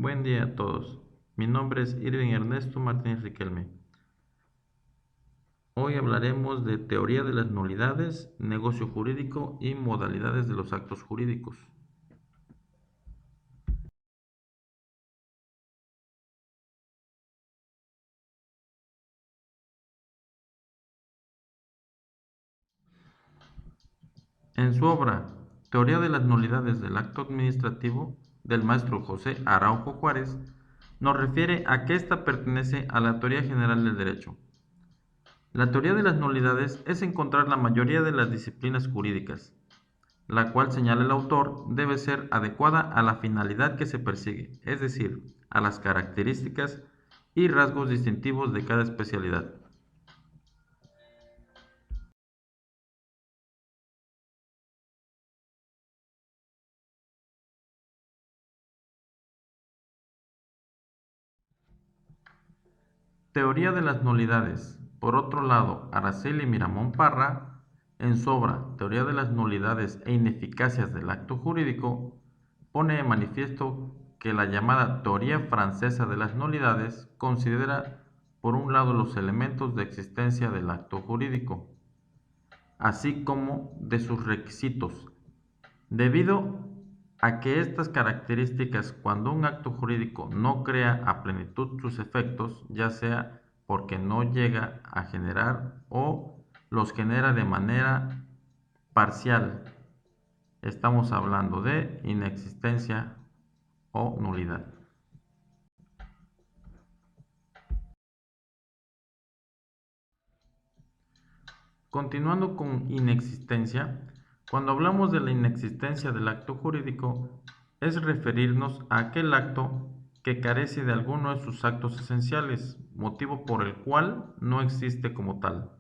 Buen día a todos. Mi nombre es Irving Ernesto Martínez Riquelme. Hoy hablaremos de teoría de las nulidades, negocio jurídico y modalidades de los actos jurídicos. En su obra Teoría de las nulidades del acto administrativo, del maestro José Araujo Juárez, nos refiere a que ésta pertenece a la teoría general del derecho. La teoría de las nulidades es encontrar la mayoría de las disciplinas jurídicas, la cual, señala el autor, debe ser adecuada a la finalidad que se persigue, es decir, a las características y rasgos distintivos de cada especialidad. Teoría de las nulidades. Por otro lado, Araceli Miramón Parra, en su obra Teoría de las nulidades e ineficacias del acto jurídico, pone de manifiesto que la llamada teoría francesa de las nulidades considera, por un lado, los elementos de existencia del acto jurídico, así como de sus requisitos, debido a que estas características, cuando un acto jurídico no crea a plenitud sus efectos, ya sea porque no llega a generar o los genera de manera parcial, estamos hablando de inexistencia o nulidad. Continuando con inexistencia, cuando hablamos de la inexistencia del acto jurídico, es referirnos a aquel acto que carece de alguno de sus actos esenciales, motivo por el cual no existe como tal.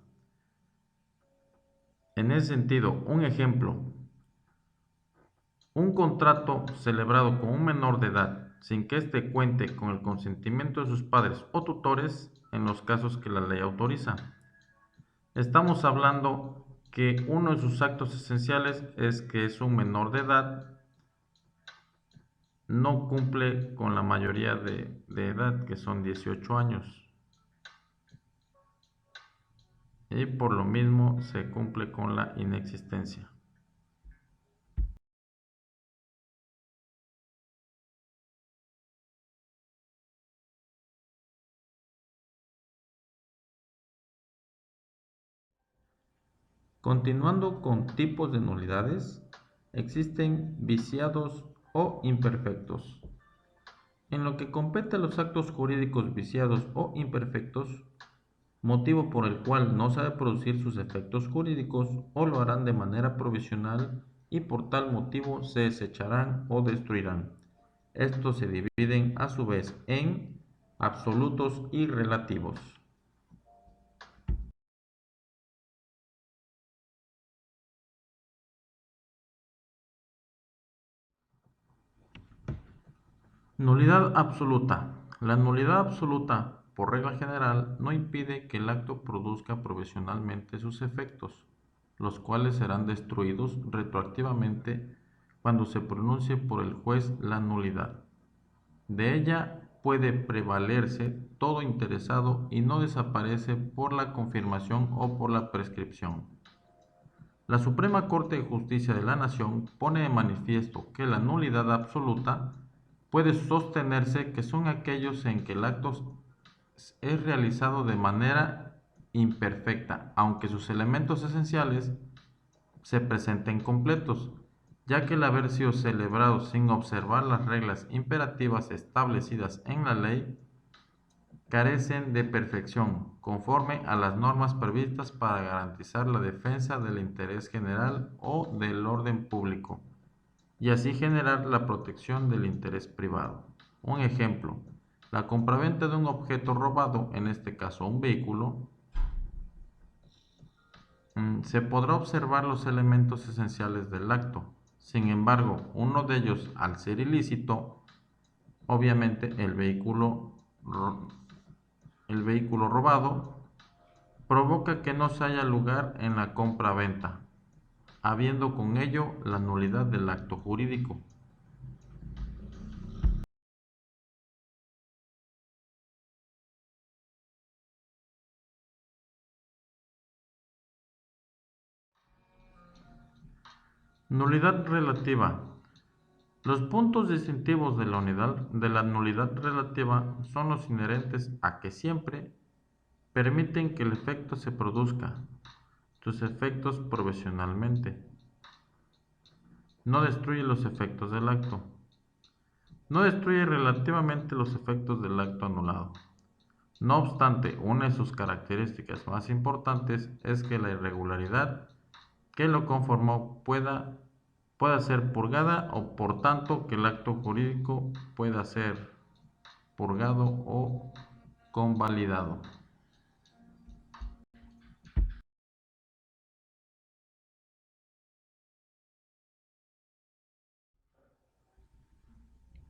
En ese sentido, un ejemplo, un contrato celebrado con un menor de edad, sin que éste cuente con el consentimiento de sus padres o tutores, en los casos que la ley autoriza. Estamos hablando que uno de sus actos esenciales es que es un menor de edad, no cumple con la mayoría de edad, que son 18 años, y por lo mismo se cumple con la inexistencia. Continuando con tipos de nulidades, existen viciados o imperfectos. En lo que compete a los actos jurídicos viciados o imperfectos, motivo por el cual no se ha de producir sus efectos jurídicos o lo harán de manera provisional y por tal motivo se desecharán o destruirán. Estos se dividen a su vez en absolutos y relativos. Nulidad absoluta. La nulidad absoluta, por regla general, no impide que el acto produzca provisionalmente sus efectos, los cuales serán destruidos retroactivamente cuando se pronuncie por el juez la nulidad. De ella puede prevalerse todo interesado y no desaparece por la confirmación o por la prescripción. La Suprema Corte de Justicia de la Nación pone de manifiesto que la nulidad absoluta puede sostenerse que son aquellos en que el acto es realizado de manera imperfecta, aunque sus elementos esenciales se presenten completos, ya que el haber sido celebrado sin observar las reglas imperativas establecidas en la ley carecen de perfección, conforme a las normas previstas para garantizar la defensa del interés general o del orden público, y así generar la protección del interés privado. Un ejemplo, la compraventa de un objeto robado, en este caso un vehículo, se podrá observar los elementos esenciales del acto. Sin embargo, uno de ellos, al ser ilícito, obviamente el vehículo robado provoca que no se haya lugar en la compra-venta, habiendo con ello la nulidad del acto jurídico. Nulidad relativa. Los puntos distintivos de la nulidad relativa son los inherentes a que siempre permiten que el efecto se produzca, sus efectos provisionalmente. No destruye los efectos del acto. No destruye relativamente los efectos del acto anulado. No obstante, una de sus características más importantes es que la irregularidad que lo conformó pueda ser purgada o por tanto que el acto jurídico pueda ser purgado o convalidado.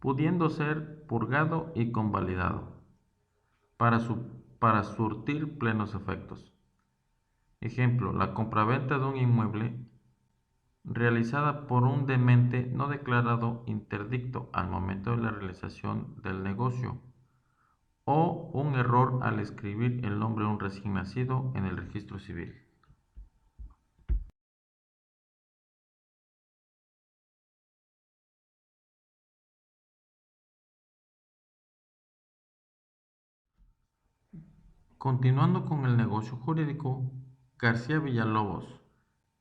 Pudiendo ser purgado y convalidado para, para surtir plenos efectos. Ejemplo, la compraventa de un inmueble realizada por un demente no declarado interdicto al momento de la realización del negocio, o un error al escribir el nombre de un recién nacido en el registro civil. Continuando con el negocio jurídico, García Villalobos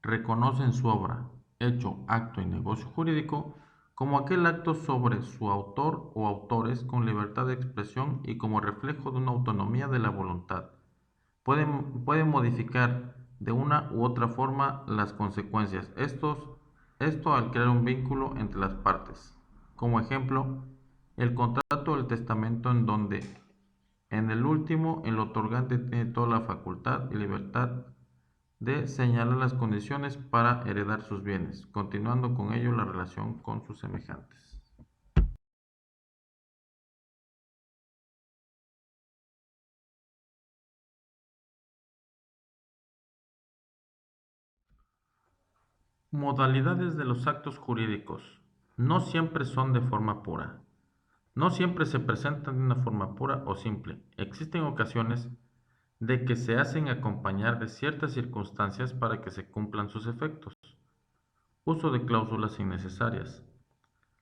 reconoce en su obra Hecho, Acto y Negocio Jurídico como aquel acto sobre su autor o autores con libertad de expresión y como reflejo de una autonomía de la voluntad. Puede modificar de una u otra forma las consecuencias. Esto al crear un vínculo entre las partes. Como ejemplo, el contrato o el testamento en donde en el último el otorgante tiene toda la facultad y libertad de señalar las condiciones para heredar sus bienes, continuando con ello la relación con sus semejantes. Modalidades de los actos jurídicos. No siempre son de forma pura. No siempre se presentan de una forma pura o simple. Existen ocasiones de que se hacen acompañar de ciertas circunstancias para que se cumplan sus efectos. Uso de cláusulas innecesarias.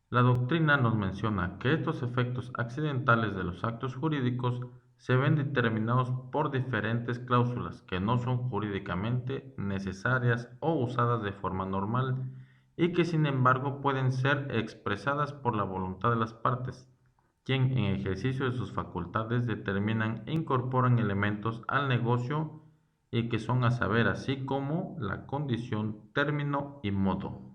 La doctrina nos menciona que estos efectos accidentales de los actos jurídicos se ven determinados por diferentes cláusulas que no son jurídicamente necesarias o usadas de forma normal y que sin embargo pueden ser expresadas por la voluntad de las partes, quien en ejercicio de sus facultades determinan e incorporan elementos al negocio y que son a saber así como la condición, término y modo.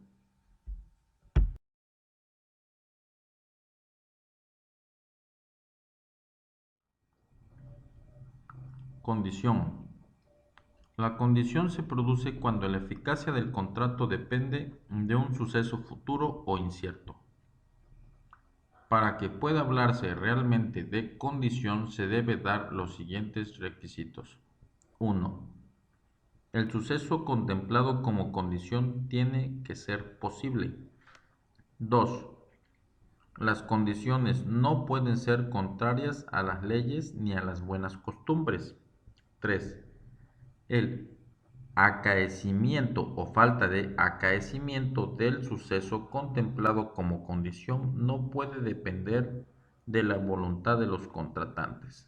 Condición. La condición se produce cuando la eficacia del contrato depende de un suceso futuro o incierto. Para que pueda hablarse realmente de condición se debe dar los siguientes requisitos. 1. El suceso contemplado como condición tiene que ser posible. 2. Las condiciones no pueden ser contrarias a las leyes ni a las buenas costumbres. 3. El acaecimiento o falta de acaecimiento del suceso contemplado como condición no puede depender de la voluntad de los contratantes.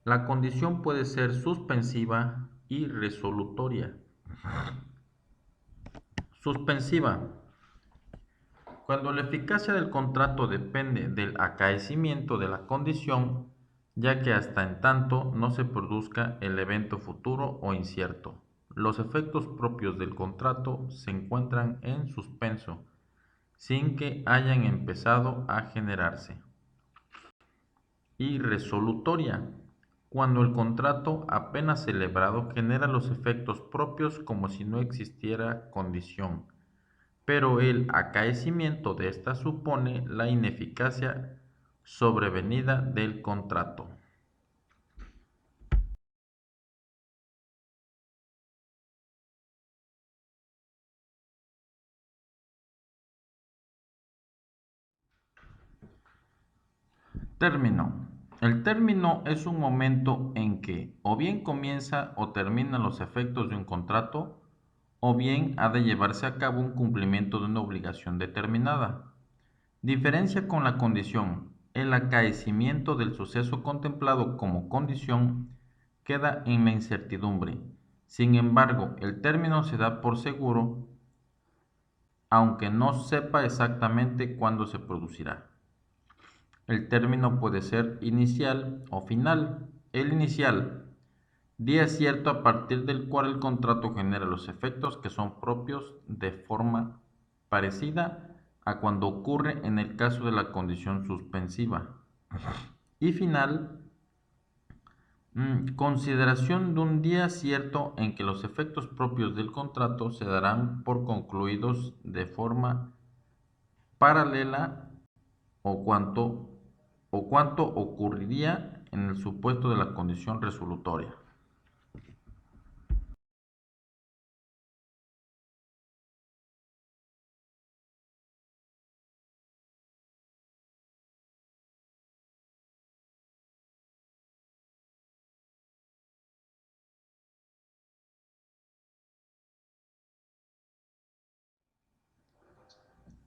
La condición puede ser suspensiva y resolutoria. Suspensiva. Cuando la eficacia del contrato depende del acaecimiento de la condición, ya que hasta en tanto no se produzca el evento futuro o incierto, los efectos propios del contrato se encuentran en suspenso, sin que hayan empezado a generarse. Y resolutoria, cuando el contrato apenas celebrado genera los efectos propios como si no existiera condición, pero el acaecimiento de esta supone la ineficacia sobrevenida del contrato. Término. El término es un momento en que o bien comienza o terminan los efectos de un contrato, o bien ha de llevarse a cabo un cumplimiento de una obligación determinada. Diferencia con la condición. El acaecimiento del suceso contemplado como condición queda en la incertidumbre. Sin embargo, el término se da por seguro, aunque no sepa exactamente cuándo se producirá. El término puede ser inicial o final. El inicial, día cierto a partir del cual el contrato genera los efectos que son propios de forma parecida a cuando ocurre en el caso de la condición suspensiva. Y final, consideración de un día cierto en que los efectos propios del contrato se darán por concluidos de forma paralela o cuanto ocurriría en el supuesto de la condición resolutoria.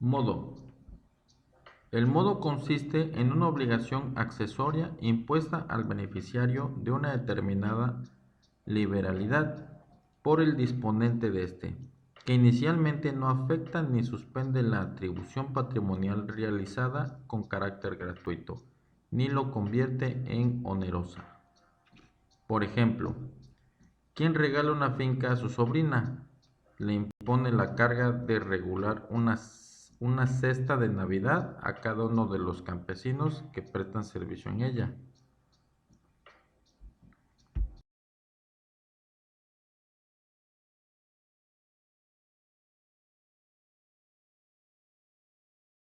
Modo. El modo consiste en una obligación accesoria impuesta al beneficiario de una determinada liberalidad por el disponente de éste, que inicialmente no afecta ni suspende la atribución patrimonial realizada con carácter gratuito, ni lo convierte en onerosa. Por ejemplo, quien regala una finca a su sobrina, le impone la carga de regular una cesta de Navidad a cada uno de los campesinos que prestan servicio en ella.